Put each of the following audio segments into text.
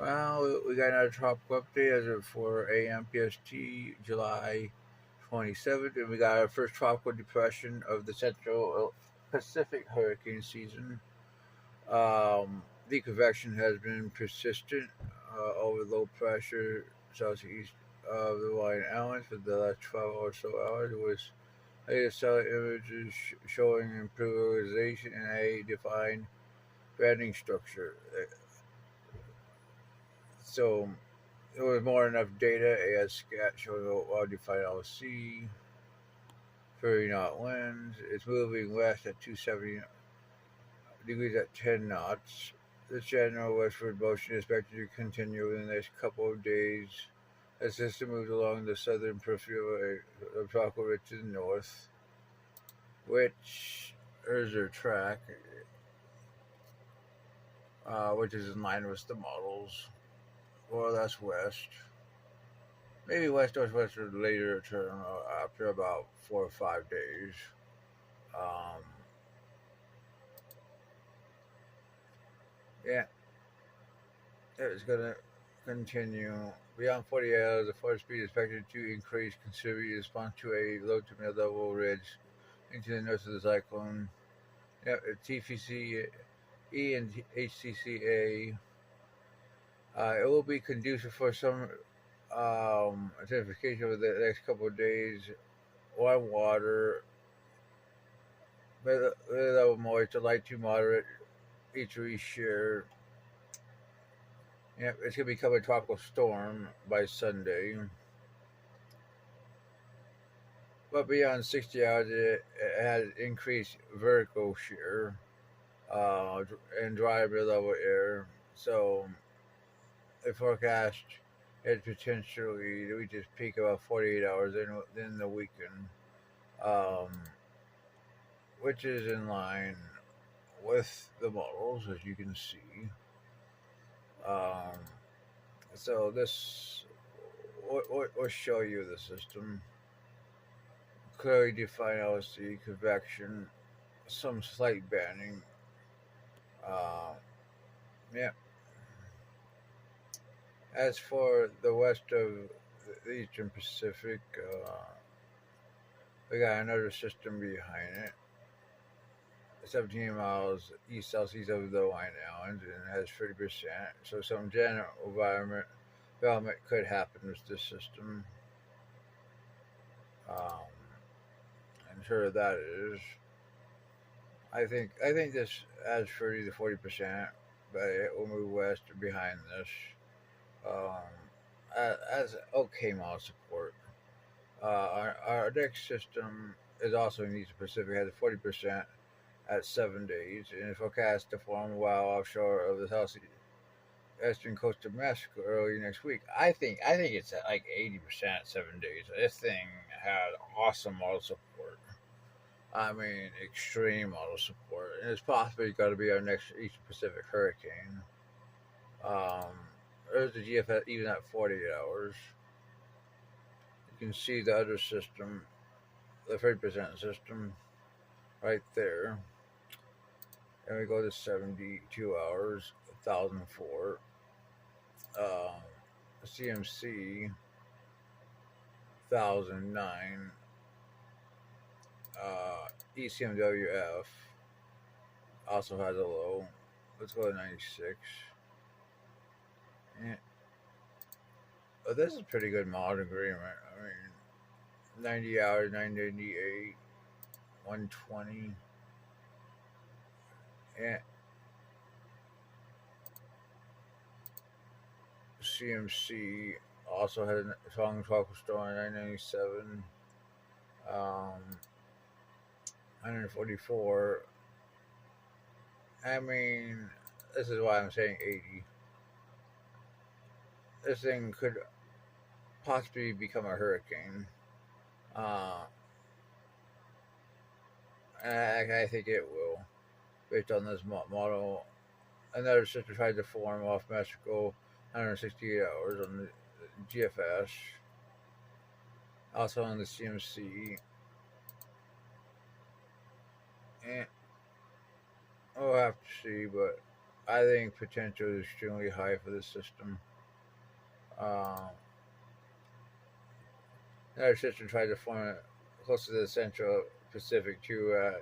Well, we got another tropical update as of 4 a.m. PST, July 27th, and we got our first tropical depression of the Central Pacific hurricane season. The convection has been persistent over low pressure southeast of the Hawaiian Islands for the last 12 or so hours. It was latest satellite images showing improved organization and a defined banding structure. So there was more than enough data. It had scat showing a well-defined LC, 30 knot winds. It's moving west at 270 degrees at 10 knots. This general westward motion is expected to continue in the next couple of days as the system moves along the southern periphery of tropical ridge to the north, which is their track, which is in line with the models. Well, that's west. Maybe west northwest or later turn after about 4 or 5 days. Um, yeah, it's gonna continue beyond 48 hours. The force speed is expected to increase considerably in response to a low to mid level ridge into the north of the cyclone. Yeah, TPC E and HCCA. It will be conducive for some identification over the next couple of days. Warm water, mid level moisture, light to moderate eatery share. Yeah, it's gonna become a tropical storm by Sunday. But beyond 60 hours, it has increased vertical shear and dry mid-level air. So the forecast is potentially to reach its peak about 48 hours in the weekend, um, which is in line with the models, as you can see. Um, so this will show you the system. Clearly defined LC convection, some slight banding. Uh, yeah. As for the west of the Eastern Pacific, we got another system behind it, 17 miles east southeast of the Hawaiian Islands, and has 30%. So some general environment development could happen with this system. Um, I'm sure that is. I think this adds 30 to 40%, but it will move west behind this. As okay model support. Our next system is also in the Eastern Pacific, has a 40% at 7 days, and is forecast to form while offshore of the southeastern coast of Mexico early next week. I think it's at like 80% at 7 days. This thing had awesome model support. I mean, extreme model support, and it's possibly going to be our next Eastern Pacific hurricane. Um, there's the GFS even at 48 hours. You can see the other system, the 30% system, right there. And we go to 72 hours, 1004. Um, CMC, 1009. ECMWF also has a low. Let's go to 96. Yeah. But this is a pretty good mod agreement. I mean, 90 hours, 998, 120. Yeah. CMC also had a strong tropical storm, 997. 144. I mean, this is why I'm saying 80. This thing could possibly become a hurricane. Uh, I think it will, based on this model. Another system tried to form off Mexico 168 hours on the GFS, also on the CMC. And we'll have to see, but I think potential is extremely high for this system. Um, Our system tried to form it close to the Central Pacific to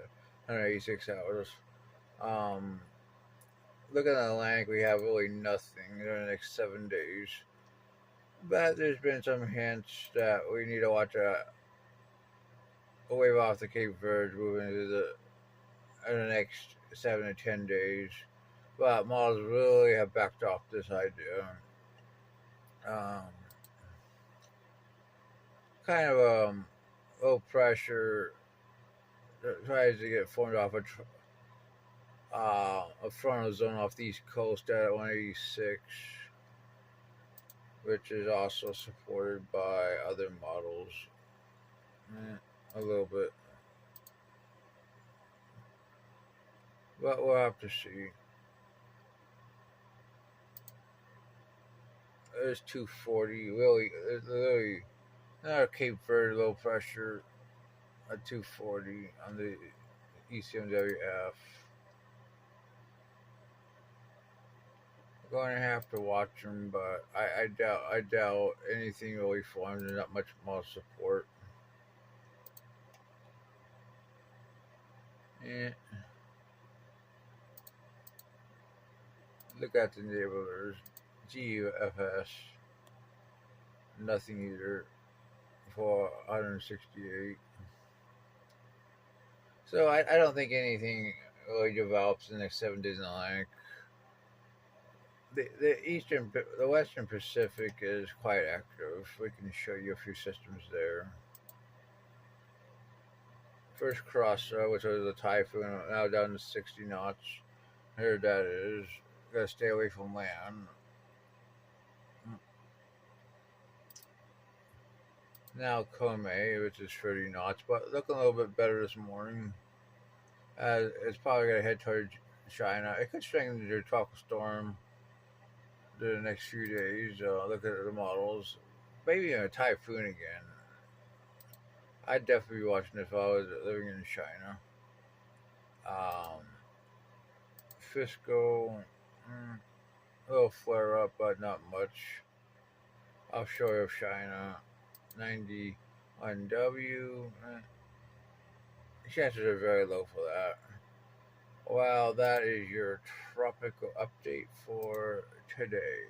186 hours. Um, Looking at the Atlantic, we have really nothing in the next 7 days. But there's been some hints that we need to watch a wave off the Cape Verde moving into the next 7 to 10 days. But models really have backed off this idea. Um, Kind of low pressure tries to get formed off a frontal zone off the east coast at 186, which is also supported by other models. A little bit, but we'll have to see. There's 240. Really, there's literally another Cape Verde low pressure at 240 on the ECMWF. Going to have to watch them, but I doubt anything really forms. There's not much more support. Yeah. Look at the neighborhoods. GUFS. Nothing either for 168. So I don't think anything really develops in the next 7 days in the Atlantic. The Western Pacific is quite active. We can show you a few systems there. First crosser, which was a typhoon, now down to 60 knots. Here that is. Gotta stay away from land. Now Kome, which is 30 knots, but looking a little bit better this morning. It's probably gonna head towards China. It could strengthen into a tropical storm the next few days. Look at the models. Maybe a typhoon again. I'd definitely be watching if I was living in China. Fisco, a little flare up, but not much. Offshore of China, 91W. Chances are very low for that. Well, that is your tropical update for today.